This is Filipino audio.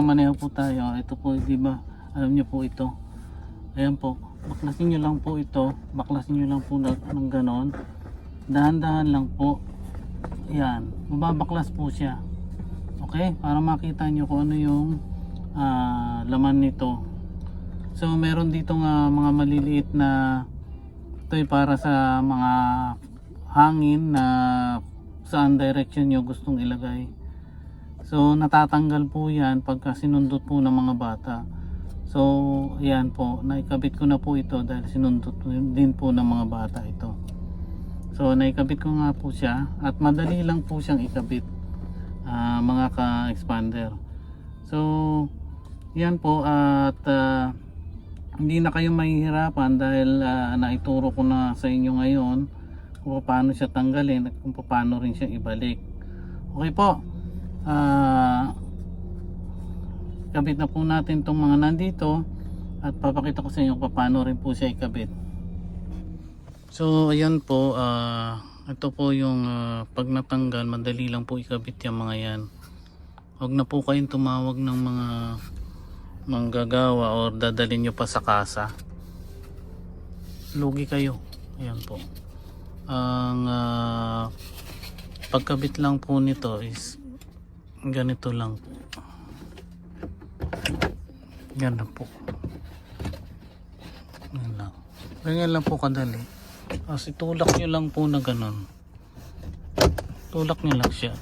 Maneho po tayo. Ito po, di ba? Alam niyo po ito. Ayan po. Baklasin niyo lang po ito. Baklasin niyo lang po ng ganon. Dahan-dahan lang po. Ayan. Mababaklas po siya. Okay? Para makita niyo kung ano yung laman nito. So, meron dito nga mga maliliit na ito ay para sa mga hangin na saan direction nyo gustong ilagay. So natatanggal po yan pagka sinundot po ng mga bata. So ayan po, naikabit ko na po ito dahil sinundot din po ng mga bata ito. So naikabit ko nga po siya at madali lang po siyang ikabit, mga ka-expander. So yan po at hindi na kayo mahihirapan dahil naituro ko na sa inyo ngayon kung paano siya tanggalin at kung paano rin siya ibalik. Okay po. Kabit na po natin itong mga nandito at papakita ko sa inyo paano rin po siya ikabit. So ayan po, ito po yung pag natanggal, madali lang po ikabit yung mga yan. Huwag na po kayong tumawag ng mga manggagawa or dadalhin nyo pa sa kasa. Lugi kayo. Ayan po. Ang pagkabit lang po nito is ganito lang po. Ganyan po. Ganyan lang. Ganyan lang po kadali. Kasi tulak nyo lang po na ganon. Tulak nyo lang siya.